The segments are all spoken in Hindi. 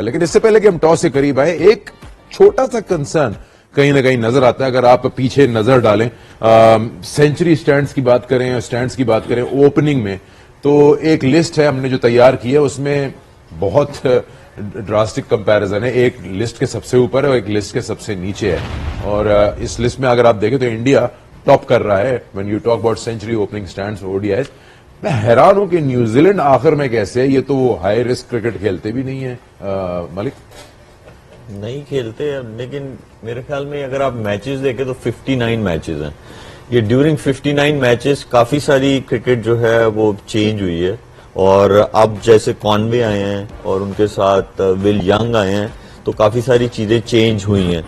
लेकिन इससे पहले कि हम टॉस से करीब आए, एक छोटा सा कंसर्न कहीं ना कहीं नजर आता है। अगर आप पीछे नजर डालें, सेंचुरी स्टैंड्स की बात करें, स्टैंड्स की बात करें ओपनिंग में, तो एक लिस्ट है हमने जो तैयार की है, उसमें बहुत ड्रास्टिक कंपैरिजन है। एक लिस्ट के सबसे ऊपर है और एक लिस्ट के सबसे नीचे है। और इस लिस्ट में अगर आप देखें तो इंडिया टॉप कर रहा है when you talk about century opening stands ODIs. मैं हैरान हूं कि न्यूजीलैंड आखिर में कैसे है। ये तो हाई रिस्क क्रिकेट खेलते भी नहीं है। मलिक नहीं खेलते, लेकिन मेरे ख्याल में अगर आप मैचेस देखें तो 59 मैचेस हैं। ये ड्यूरिंग 59 मैचेस काफी सारी क्रिकेट जो है वो चेंज हुई है। और अब जैसे कॉनवे आए हैं और उनके साथ विल यंग आए हैं, तो काफी सारी चीजें चेंज हुई हैं।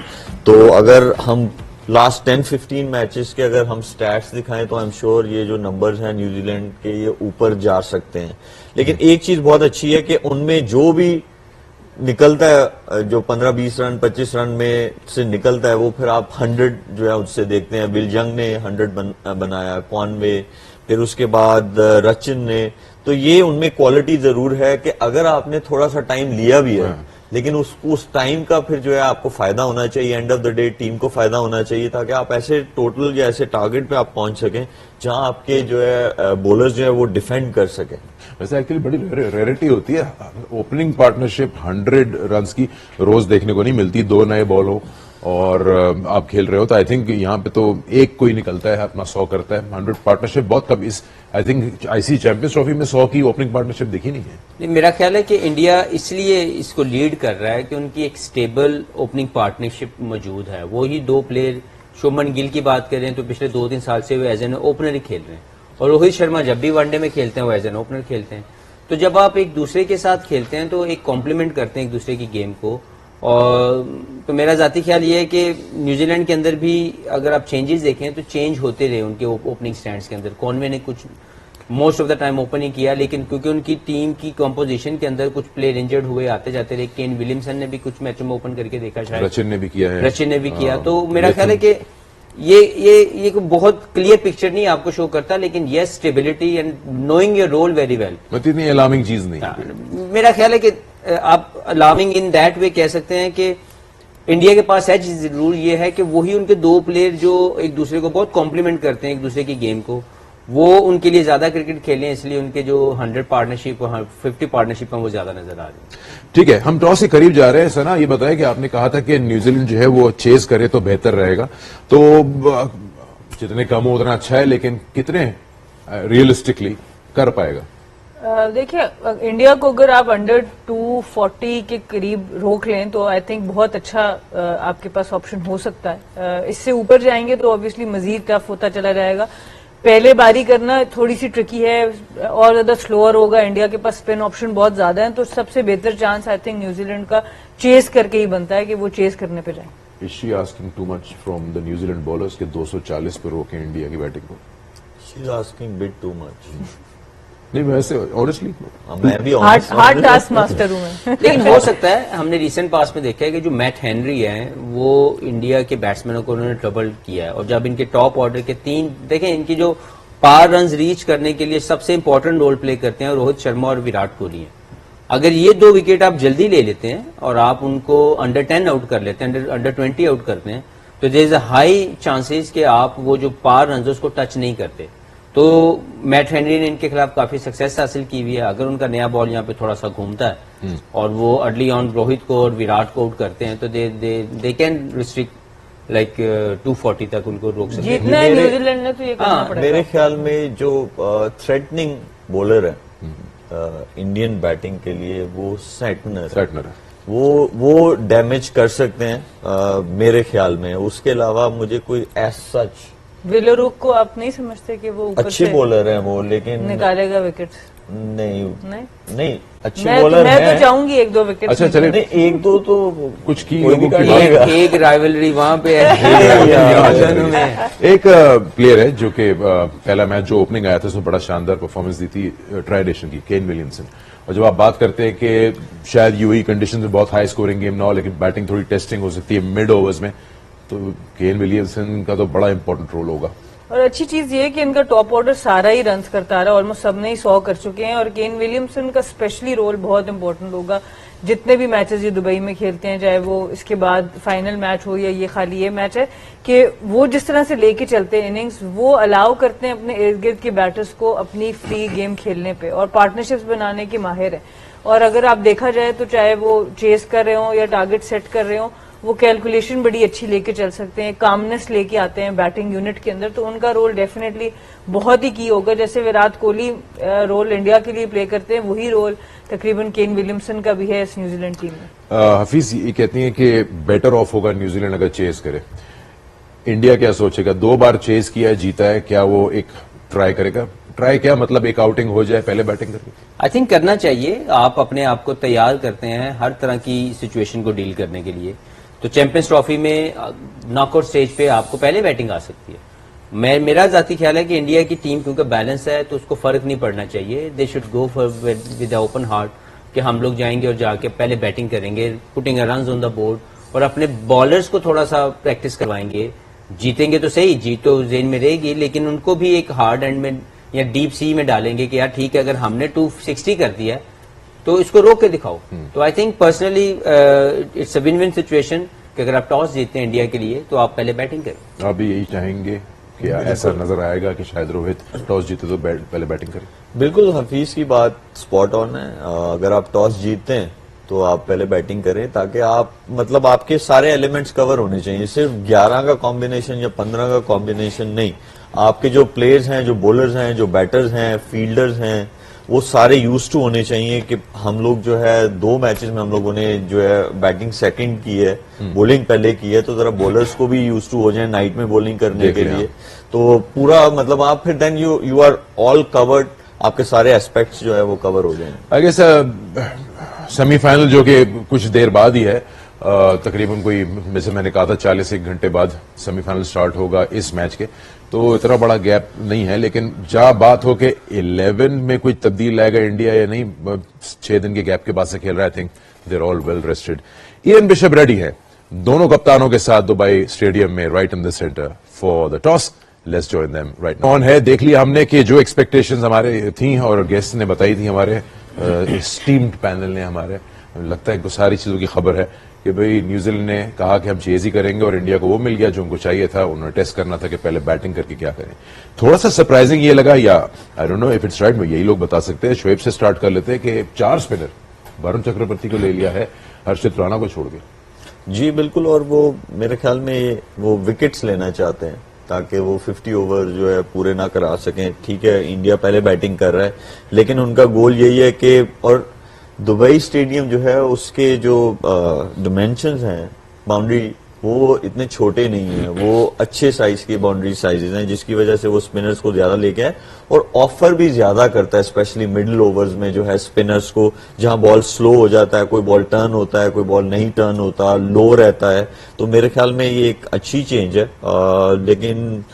तो अगर हम लास्ट 10-15 मैचेस के अगर हम स्टैट्स दिखाएं तो आई एम श्योर ये जो नंबर्स हैं न्यूजीलैंड के, ये ऊपर जा सकते हैं। लेकिन एक चीज बहुत अच्छी है कि उनमें जो भी निकलता है, जो 15-20 रन 25 रन में से निकलता है, वो फिर आप 100 जो है उससे देखते हैं। विल यंग ने 100 बनाया, कॉनवे, फिर उसके बाद रचिन ने। तो ये उनमें क्वालिटी जरूर है कि अगर आपने थोड़ा सा टाइम लिया भी है, लेकिन उस टाइम का फिर जो है आपको फायदा होना चाहिए। End of the day team को फायदा होना चाहिए, ताकि आप ऐसे टोटल या ऐसे टारगेट पे आप पहुंच सकें जहां आपके जो है बॉलर्स जो है वो डिफेंड कर सकें। वैसे एक्चुअली बड़ी रेयरिटी होती है ओपनिंग पार्टनरशिप 100 रन की रोज देखने को नहीं मिलती। दो नए बॉल हो और आप खेल रहे हो, तो आई थिंक यहाँ पे तो एक कोई निकलता है अपना 100 करता है। 100 पार्टनरशिप बहुत कम, इस I think ICC champions trophy में 100 की ओपनिंग पार्टनरशिप दिखी नहीं है। नहीं, मेरा ख्याल है कि इंडिया इसलिए इसको लीड कर रहा है कि उनकी एक स्टेबल ओपनिंग पार्टनरशिप मौजूद है। वो ही दो प्लेयर, शुभमन गिल की बात करें तो पिछले 2-3 साल से वो एज एन ओपनर ही खेल रहे हैं, और रोहित शर्मा जब भी वनडे में खेलते हैं वो एज एन ओपनर खेलते हैं। तो जब आप एक दूसरे के साथ खेलते हैं तो एक कॉम्प्लीमेंट करते हैं एक दूसरे की गेम को। और तो मेरा जाती ख्याल ये है कि न्यूजीलैंड के अंदर भी अगर आप चेंजेस देखें तो चेंज होते रहे उनके ओपनिंग स्टैंड्स के अंदर। कॉनवे ने कुछ most of the time open ही किया, लेकिन क्योंकि उनकी टीम की कंपोजिशन के अंदर कुछ प्लेयर इंजर्ड हुए आते जाते रहे। केन विलियमसन ने भी कुछ मैचों में ओपन करके देखा, शायद रचिन ने भी किया है। रचिन ने भी किया। तो मेरा ख्याल है कि ये बहुत क्लियर पिक्चर नहीं आपको शो करता, लेकिन yes stability and knowing your role very well, मतलब इतनी अलार्मिंग चीज नहीं। मेरा ख्याल है कि आप अलार्मिंग इन दैट वे कह सकते हैं कि इंडिया के पास एज जरूर ये है कि वही उनके दो प्लेयर जो एक दूसरे को बहुत कॉम्प्लीमेंट करते हैं एक दूसरे की गेम को, वो उनके लिए ज्यादा क्रिकेट खेलें, इसलिए उनके जो 100 पार्टनरशिप 50 पार्टनरशिप है वो ज्यादा नजर आ रही है। ठीक है, हम टॉस के करीब जा रहे हैं। सना, ये बताया कि आपने कहा था कि न्यूजीलैंड जो है वो चेस करे तो बेहतर रहेगा, तो जितने कम हो उतना अच्छा है, लेकिन कितने रियलिस्टिकली कर पाएगा? देखिए, इंडिया को अगर आप अंडर 240 के करीब रोक लें तो आई थिंक बहुत अच्छा आपके पास ऑप्शन हो सकता है। इससे ऊपर जाएंगे तो ऑब्वियसली मजीद टफ होता चला जाएगा। पहले बारी करना थोड़ी सी ट्रिकी है और ज्यादा स्लोअर होगा। इंडिया के पास स्पिन ऑप्शन बहुत ज्यादा है, तो सबसे बेहतर चांस आई थिंक न्यूजीलैंड का चेस करके ही बनता है कि वो चेस करने पे जाए। Is she asking too much from the New Zealand bowlers के 240 पर रोके इंडिया की बैटिंग को? She is asking bit too much. नहीं, वैसे ऑनेस्टली मैं भी हार्ड टास्क मास्टर हूं मैं। लेकिन हो सकता है, हमने रिसेंट पास में देखा है कि जो मैट हेनरी है वो इंडिया के बैट्समैनों को उन्होंने ट्रबल किया है। और जब इनके टॉप ऑर्डर के 3 देखें, इनकी जो पार रन रीच करने के लिए सबसे इंपॉर्टेंट रोल प्ले करते हैं रोहित शर्मा और विराट कोहली हैं। अगर ये 2 विकेट आप जल्दी ले लेते हैं और आप उनको अंडर 10 आउट कर लेते हैं, अंडर 20 आउट करते हैं, तो there is a high chances कि आप वो जो पार रन उसको टच नहीं करते। तो मैट हेनरी ने इनके खिलाफ काफी सक्सेस हासिल की हुई है। अगर उनका नया बॉल यहाँ पे थोड़ा सा घूमता है और वो अर्ली ऑन रोहित को और विराट को आउट करते हैं, तो दे कैन रिस्ट्रिक्ट लाइक 240 तक उनको रोक सकते हैं। जीतना है न्यूजीलैंड ने तो ये करना पड़ेगा। मेरे ख्याल में जो थ्रेटनिंग बॉलर है इंडियन बैटिंग के लिए, वो सैटनर है। वो डैमेज कर सकते हैं मेरे ख्याल में। उसके अलावा मुझे कोई एज सच विलोरुक को आप नहीं समझते कि वो ऊपर अच्छे बॉलर हैं वो, लेकिन निकालेगा विकेट? नहीं अच्छे मैं बॉलर मैं तो चाहूंगी 1-2 विकेट। अच्छा चले, नहीं 1-2 तो कुछ की एक राइवलरी वहां पे है। एक प्लेयर है जो कि पहला मैच जो ओपनिंग आया था उसमें बड़ा शानदार परफॉर्मेंस दी थी ट्राई नेशन की, केन विलियमसन। और जब आप बात करते हैं कि शायद यूएई कंडीशन में बहुत हाई स्कोरिंग गेम ना हो, लेकिन बैटिंग थोड़ी टेस्टिंग हो सकती है मिड ओवर्स में, तो केन विलियमसन का तो बड़ा इंपॉर्टेंट रोल होगा। और अच्छी चीज ये है कि इनका टॉप ऑर्डर सारा ही रन्स करता आ रहा है, ऑलमोस्ट सबने ही 100 कर चुके हैं, और केन विलियमसन का स्पेशली रोल बहुत इंपॉर्टेंट होगा। जितने भी मैचेस ये दुबई में खेलते हैं, चाहे वो इसके बाद फाइनल मैच हो या ये खाली ये मैच है, कि वो जिस तरह से लेके चलते हैं इनिंग्स, वो अलाउ करते हैं अपने इर्द गिर्द के बैटर्स को अपनी फ्री गेम खेलने पे, और पार्टनरशिप्स बनाने के माहिर है। और अगर आप देखा जाए तो चाहे वो चेस कर रहे हो या टारगेट सेट कर रहे हो, वो कैलकुलेशन बड़ी अच्छी लेके चल सकते हैं, कामनेस लेके आते हैं बैटिंग यूनिट के अंदर, तो उनका रोल डेफिनेटली बहुत ही की होगा। जैसे विराट कोहली रोल इंडिया के लिए प्ले करते हैं, वही रोल तकरीबन केन विलियमसन का भी है इस न्यूजीलैंड टीम में। हफीज ये कहती हैं कि बेटर ऑफ होगा न्यूजीलैंड अगर चेस करे। इंडिया क्या सोचेगा? 2 बार चेस किया है, जीता है, क्या वो एक ट्राई करेगा? ट्राई क्या मतलब, एक आउटिंग हो जाए पहले बैटिंग करके? आई थिंक करना चाहिए। आप अपने आप को तैयार करते हैं हर तरह की सिचुएशन को डील करने के लिए, तो चैंपियंस ट्रॉफी में नॉकआउट स्टेज पे आपको पहले बैटिंग आ सकती है। मेरा जाती ख्याल है कि इंडिया की टीम क्योंकि बैलेंस है तो उसको फर्क नहीं पड़ना चाहिए। They should go for with open heart कि हम लोग जाएंगे और जाके पहले बैटिंग करेंगे, putting runs on the board, और अपने बॉलर्स को थोड़ा सा प्रैक्टिस करवाएंगे। जीतेंगे तो सही, जीत तो जेन में रहेगी, लेकिन उनको भी एक हार्ड एंड में या डीप सी में डालेंगे कि यार ठीक है, अगर हमने 260 कर दिया है तो इसको रोक के दिखाओ। तो I think personally it's a win win situation कि अगर आप टॉस जीतते हैं इंडिया के लिए तो आप पहले बैटिंग करें। आप भी यही चाहेंगे कि ऐसा नजर आएगा कि शायद रोहित टॉस जीते तो पहले बैटिंग करें? बिल्कुल, हफीज की बात स्पॉट ऑन है। अगर आप टॉस जीतते हैं तो आप पहले बैटिंग करें, ताकि आप मतलब आपके सारे एलिमेंट्स कवर होने चाहिए। सिर्फ 11 का कॉम्बिनेशन या 15 का कॉम्बिनेशन नहीं, आपके जो प्लेयर्स हैं, जो बॉलर्स हैं, जो बैटर्स हैं, फील्डर्स हैं, वो सारे यूज टू होने चाहिए कि हम लोग जो है 2 मैचेस में हम लोगों ने जो है बैटिंग सेकंड की है, बॉलिंग पहले की है, तो जरा बॉलर्स को भी यूज टू हो जाए नाइट में बॉलिंग करने के लिए। तो पूरा मतलब आप फिर then you are all covered, आपके सारे एस्पेक्ट्स जो है वो कवर हो जाएंगे। आई गेस सेमीफाइनल जो कि कुछ देर बाद ही है, तकरीबन कोई, जैसे मैंने कहा था 41 घंटे बाद सेमीफाइनल स्टार्ट होगा इस मैच के, तो इतना बड़ा गैप नहीं है। लेकिन जहां बात हो कि 11 में कोई तब्दील लाएगा इंडिया या नहीं, 6 दिन के गैप के बाद से खेल रहा है। I think they are all well rested. Ian Bishop ready है दोनों कप्तानों के साथ दुबई स्टेडियम में, right in the center for the toss. Let's join them right now. On है, देख लिया हमने कि जो एक्सपेक्टेशंस हमारे थी और गेस्ट ने बताई थी, हमारे स्टीम्ड पैनल ने, हमारे लगता है सारी चीजों की खबर है कि भाई न्यूजीलैंड ने कहा कि हम चेज ही करेंगे और इंडिया को वो मिल गया जो उनको चाहिए था। उन्होंने टेस्ट करना था कि पहले बैटिंग करके क्या करें। थोड़ा सा सरप्राइजिंग ये लगा, या I don't know if it's right, यही लोग बता सकते हैं। शोएब से स्टार्ट कर लेते हैं कि 4 स्पिनर वरुण चक्रवर्ती को ले लिया है, हर्षित राणा को छोड़ के। जी बिल्कुल, और वो मेरे ख्याल में वो विकेट्स लेना चाहते हैं ताकि वो 50 ओवर जो है पूरे ना करा सकें। ठीक है, इंडिया पहले बैटिंग कर रहा है, लेकिन उनका गोल यही है कि, और दुबई स्टेडियम जो है उसके जो डिमेंशंस हैं, बाउंड्री, वो इतने छोटे नहीं है, वो अच्छे साइज की बाउंड्री साइजेस हैं, जिसकी वजह से वो स्पिनर्स को ज्यादा लेके आए और ऑफर भी ज्यादा करता है, स्पेशली मिडिल ओवर्स में जो है स्पिनर्स को, जहां बॉल स्लो हो जाता है, कोई बॉल टर्न होता है, कोई बॉल नहीं टर्न होता, लो रहता है। तो मेरे ख्याल में ये एक अच्छी चेंज है। लेकिन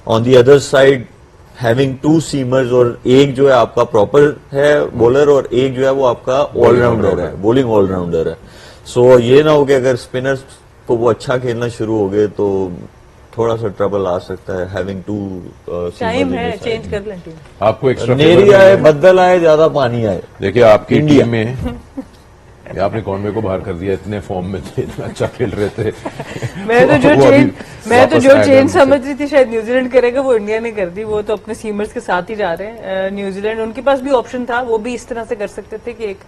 on the other side having 2 seamers, और एक जो है आपका प्रॉपर है बॉलर और एक जो है वो आपका ऑलराउंडर है, बॉलिंग ऑलराउंडर है। सो ये ना हो कि अगर स्पिनर्स को वो अच्छा खेलना शुरू हो गए तो थोड़ा सा ट्रबल आ सकता है। हैविंग 2 टाइम है, चेंज कर लें टीम। आपको एक्स्ट्रा नेरी आए, बदल आए, ज्यादा पानी आए। देखिए आपकी टीम में आपने कॉनवे को बाहर कर दिया, इतने फॉर्म में थे, इतना अच्छा खेल रहे थे। मैं तो जो वापस चेंज समझ रही थी शायद न्यूजीलैंड करेगा, वो इंडिया ने कर दी। वो तो अपने सीमर्स के साथ ही जा रहे हैं। न्यूजीलैंड, उनके पास भी ऑप्शन था, वो भी इस तरह से कर सकते थे कि एक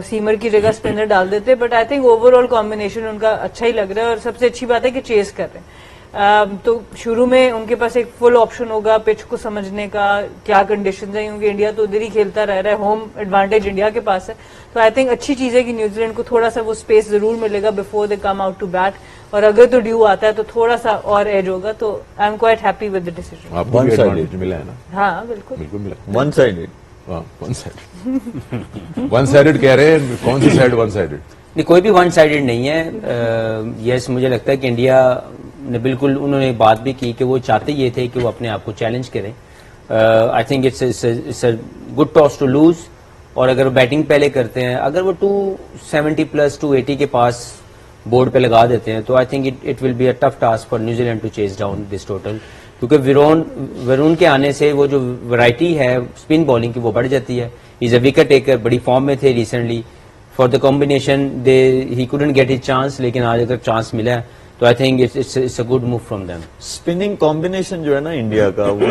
सीमर की जगह स्पिनर डाल देते, but I think overall combination उनका अच्छा ही लग रहा है। और सबसे अच्छी बात है कि चेस कर रहे हैं। तो शुरू में उनके पास एक फुल ऑप्शन होगा पिच को समझने का, क्या कंडीशंस है, क्योंकि इंडिया तो उधर ही खेलता रह रहा है, होम एडवांटेज इंडिया के पास है। तो आई थिंक अच्छी चीज है कि न्यूजीलैंड को थोड़ा सा वो स्पेस जरूर मिलेगा before they come out to bat, और अगर तो ड्यू आता है तो थोड़ा सा और एज होगा। तो I am quite happy with the decision. आपको भी एडवांटेज मिला है ना? हाँ बिल्कुल बिल्कुल मिला। वन साइडेड, वन साइडेड कह रहे हैं, कौन सी साइड वन साइडेड? नहीं, कोई भी वन साइडेड नहीं है। यस, मुझे लगता है कि इंडिया ने बिल्कुल, उन्होंने बात भी की कि वो चाहते ये थे कि वो अपने आप को चैलेंज करें। I think it's a good toss to lose, और अगर बैटिंग पहले करते हैं, अगर वो 270 प्लस 280 के पास बोर्ड पे लगा देते हैं, तो I think it will be a tough task for New Zealand to chase down this total. क्योंकि वरुण के आने से वो जो वैरायटी है स्पिन बॉलिंग की वो बढ़ जाती है। इज अ विकेट टेकर, बड़ी फॉर्म में थे recently. For the combination he couldn't get his chance, लेकिन आज अगर चांस मिला है तो I think it's a good move from them. Spinning combination जो है ना इंडिया का वो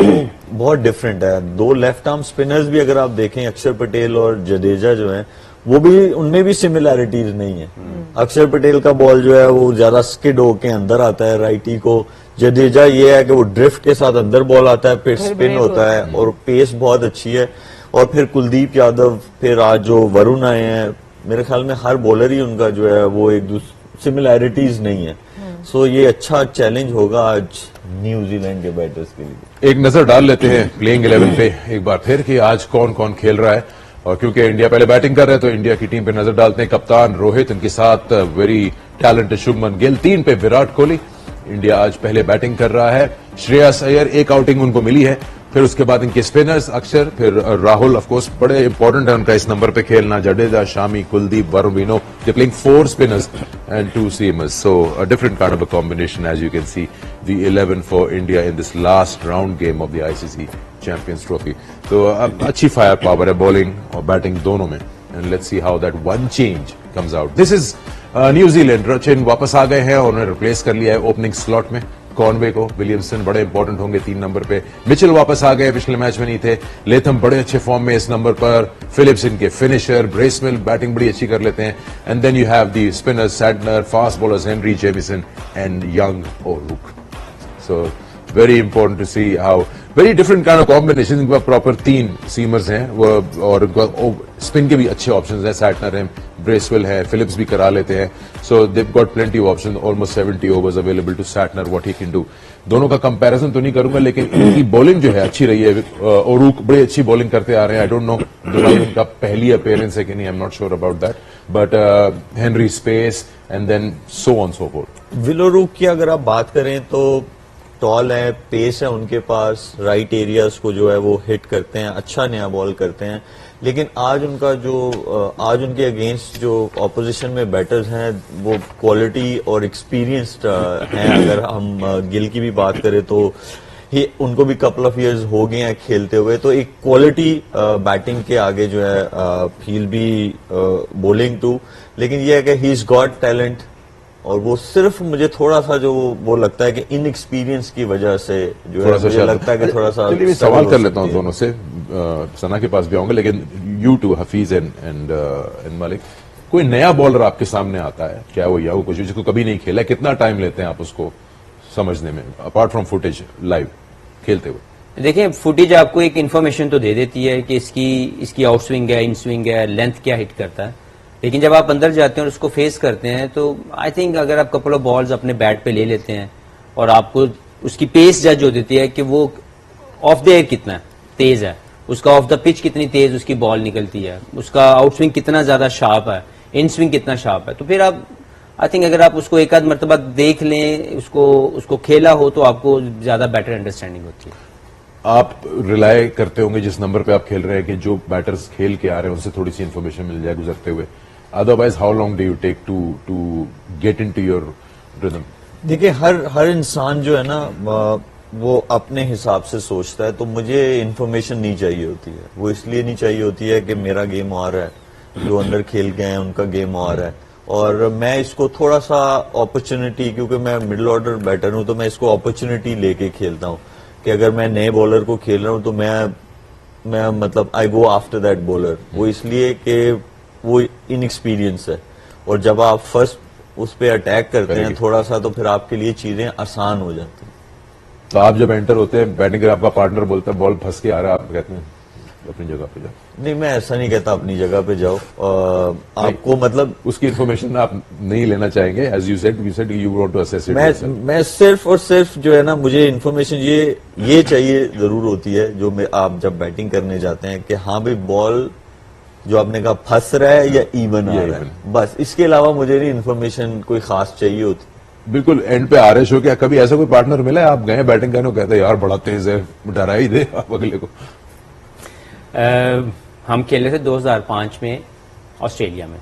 बहुत डिफरेंट है। दो लेफ्ट आर्म स्पिनर्स भी अगर आप देखें, अक्षर पटेल और जडेजा जो है, वो भी उनमें भी सिमिलैरिटीज नहीं है। अक्षर पटेल का बॉल जो है वो ज्यादा स्किड होके अंदर आता है राइटी को, जडेजा ये है कि वो ड्रिफ्ट के साथ अंदर बॉल आता है, फिर स्पिन होता है और पेस बहुत अच्छी है। और फिर कुलदीप यादव, फिर आज जो वरुण आए हैं, मेरे ख्याल में हर बॉलर ही उनका जो है वो एक दूसरे सिमिलैरिटीज नहीं है। सो ये अच्छा चैलेंज होगा आज न्यूजीलैंड के बैटर्स के लिए। एक नजर डाल लेते हैं प्लेइंग 11 पे एक बार फिर कि आज कौन कौन खेल रहा है। और क्योंकि इंडिया पहले बैटिंग कर रहे हैं तो इंडिया की टीम पे नजर डालते हैं। कप्तान रोहित, इनके साथ वेरी टैलेंटेड शुभमन गिल, 3 पे विराट कोहली। इंडिया आज पहले बैटिंग कर रहा है। श्रेयस अय्यर, एक आउटिंग उनको मिली है। फिर उसके बाद इनके स्पिनर्स अक्षर, फिर राहुल, ऑफ कोर्स बड़े इंपॉर्टेंट है उनका इस नंबर पे खेलना। Jadeja, Shami, Kuldeep, Varun, we know they playing 4 spinners and 2 seamers, so a different kind of a combination, as you can see, the 11 for India in this last round game of the ICC Champions Trophy. तो अब अच्छी फायर पावर है बॉलिंग और बैटिंग दोनों में, and let's see how that one change comes out. This is New Zealand. Rachin वापस आ गए हैं और उन्होंने रिप्लेस कर लिया है ओपनिंग स्लॉट में कॉनवे को। विलियमसन बड़े इंपॉर्टेंट होंगे 3 नंबर पे। मिचेल वापस आ गए, पिछले मैच में नहीं थे। लेथम बड़े अच्छे फॉर्म में इस नंबर पर। फिलिप्स इनके फिनिशर। ब्रेसवेल बैटिंग बड़ी अच्छी कर लेते हैं। And then you have the spinners Santner, fast bowlers Henry, Jamieson and Young O'Rourke. So very important to see how very different kind of combination. इनके पास प्रॉपर 3 सीमर्स हैं वो, और स्पिन के भी अच्छे ऑप्शंस हैं। सैटनर है, ब्रेसवेल है, फिलिप्स भी करा लेते हैं। So they got plenty of option, almost 70 overs available to Santner, what he can do. दोनों का कंपैरिजन तो नहीं करूंगा, लेकिन इनकी बॉलिंग जो है अच्छी रही है। ओरुक बड़ी अच्छी बॉलिंग करते आ रहे हैं। आई डोंट नो दुबई में इनका पहली अपीयरेंस है कि नहीं, I am not sure about that, but Henry space and then so on so forth. Will O'Rourke की अगर आप बात करें तो टॉल है, पेस है उनके पास, राइट एरियाज को जो है वो हिट करते हैं, अच्छा नया बॉल करते हैं। लेकिन आज उनका जो आज उनके अगेंस्ट जो ऑपोजिशन में बैटर्स हैं वो क्वालिटी और एक्सपीरियंस्ड हैं। अगर हम गिल की भी बात करें तो उनको भी कपल ऑफ इयर्स हो गए हैं खेलते हुए, तो एक क्वालिटी बैटिंग के आगे जो है फील बी बॉलिंग टू। लेकिन ये है कि ही इज गॉट टैलेंट, और वो सिर्फ मुझे थोड़ा सा जो वो लगता है कि इनएक्सपीरियंस की वजह से जो है मुझे लगता है कि थोड़ा सा। चलिए मैं सवाल कर लेता हूं दोनों से, सना के पास भी आऊंगा, लेकिन you to Hafeez and Malik, कोई नया बॉलर आपके सामने आता है क्या, वो या वो कुछ जिसको कभी नहीं खेला, कितना टाइम लेते हैं आप उसको समझने में, अपार्ट फ्रॉम फुटेज लाइव खेलते हुए? देखिए, फुटेज आपको एक इन्फॉर्मेशन तो दे देती है कि इसकी आउट स्विंग है, इन स्विंग है, लेंथ क्या हिट करता है। लेकिन जब आप अंदर जाते हैं और उसको फेस करते हैं तो आई थिंक अगर आप कपल ऑफ बॉल्स अपने बैट पे ले लेते हैं और आपको उसकी पेस जज हो देती है कि वो ऑफ द एयर कितना तेज है, उसका ऑफ द पिच कितनी तेज उसकी बॉल निकलती है, उसका आउट स्विंग कितना ज्यादा शार्प है, इन स्विंग कितना शार्प है, तो फिर आप आई थिंक अगर आप उसको एक आध मरतबा देख लें, उसको खेला हो, तो आपको ज्यादा बेटर अंडरस्टैंडिंग होती है। आप रिलाय करते होंगे जिस नंबर पे आप खेल रहे हैं कि जो बैटर्स खेल के आ रहे हैं उनसे थोड़ी सी इन्फॉर्मेशन मिल जाए गुजरते हुए, otherwise how long do you take to get into your rhythm? देखिए, हर इंसान जो है ना वो अपने हिसाब से सोचता है, तो मुझे इन्फॉर्मेशन नहीं चाहिए होती है। वो इसलिए नहीं चाहिए होती है कि मेरा गेम आ रहा है, जो अंदर खेल गए हैं उनका गेम आ रहा है, और मैं इसको थोड़ा सा अपॉर्चुनिटी, क्योंकि मैं मिडिल ऑर्डर बैटर हूं, तो मैं इसको अपॉर्चुनिटी लेके खेलता हूं कि अगर मैं नए बॉलर को खेल रहा हूं तो मैं मतलब आई गो आफ्टर दैट बॉलर। वो इसलिए कि वो इनएक्सपीरियंस है, और जब आप फर्स्ट उस पर अटैक करते हैं थोड़ा सा, तो फिर आपके लिए चीजें आसान हो जाती हैं। तो आप जब एंटर होते हैं बैटिंग कर, आपका पार्टनर बोलता है बॉल फंस के आ रहा है, आप कहते हैं अपनी जगह पे जाओ? नहीं, मैं ऐसा नहीं कहता अपनी जगह पे जाओ। आपको मतलब उसकी इन्फॉर्मेशन आप नहीं लेना चाहेंगे, as you said you want to assess it. मैं सिर्फ और सिर्फ जो है ना, मुझे इन्फॉर्मेशन ये चाहिए जरूर होती है, जो आप जब बैटिंग करने जाते हैं, कि हाँ भाई बॉल जो आपने कहा फंस रहा है या इवन आ रहा है, बस इसके अलावा मुझे नहीं इन्फॉर्मेशन कोई खास चाहिए होती। बिल्कुल एंड पे आ रहे शो, क्या कभी ऐसा कोई पार्टनर मिला है आप गए बैटिंग करने, कहते हैं यार बड़ा तेज है, डरा ही दे आप अगले को? हम खेले थे 2005 में ऑस्ट्रेलिया में,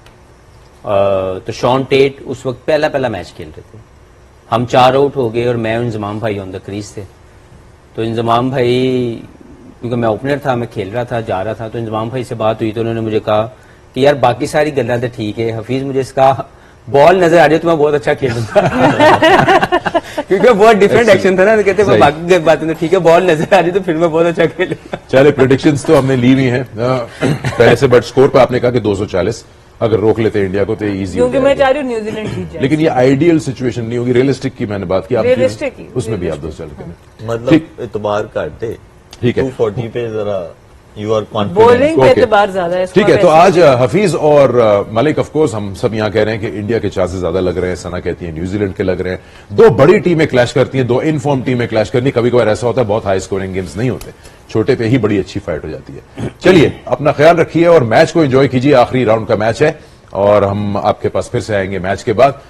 तो शॉन टेट उस वक्त पहला मैच खेल रहे थे। हम 4 आउट हो गए और मैं और इंजमाम भाई ऑन द क्रीज थे। तो इंजमाम भाई, क्योंकि मैं ओपनर था, मैं खेल रहा था, जा रहा था, तो इंजमाम भाई से बात हुई तो उन्होंने मुझे कहा कि यार बाकी सारी गल्ला तो ठीक है, हफीज मुझे इसका बॉल नजर आ रही है तो मैं बहुत अच्छा खेलूंगा। क्योंकि बहुत डिफरेंट एक्शन था ना, तो कहते सही। बाकी बातें तो ठीक है, बॉल नजर आ रही तो फिर मैं बहुत अच्छा खेलूंगा। चले प्रेडिक्शंस तो हमने ली हुई हैं पहले से, बट स्कोर पे आपने कहा कि 240 अगर रोक लेते हैं इंडिया को तो इजी क्योंकि मैं चाह रही हूँ न्यूजीलैंड जीत जाए। लेकिन ये आइडियल सिचुएशन नहीं होगी, रियलिस्टिक की मैंने बात की आप Realistic ही, उसमें भी आप 240 करें। मतलब इतबार काटते ठीक है। 240 पे जरा यू आर कॉन्फिडेंट। बॉलिंग पे Okay. एतबार ज्यादा है। ठीक है, स्कोर तो पे आज हफीज और मलिक ऑफ कोर्स हम सब यहाँ कह रहे हैं कि इंडिया के चांसेस ज्यादा लग रहे हैं, सना कहती है न्यूजीलैंड के लग रहे हैं। दो बड़ी टीमें क्लैश करती हैं, दो इनफॉर्म टीमें क्लैश करनी, कभी कभार ऐसा होता है बहुत हाई स्कोरिंग गेम्स नहीं होते, छोटे पे ही बड़ी अच्छी फाइट हो जाती है। चलिए अपना ख्याल रखिए और मैच को एंजॉय कीजिए, आखिरी राउंड का मैच है और हम आपके पास फिर से आएंगे मैच के बाद।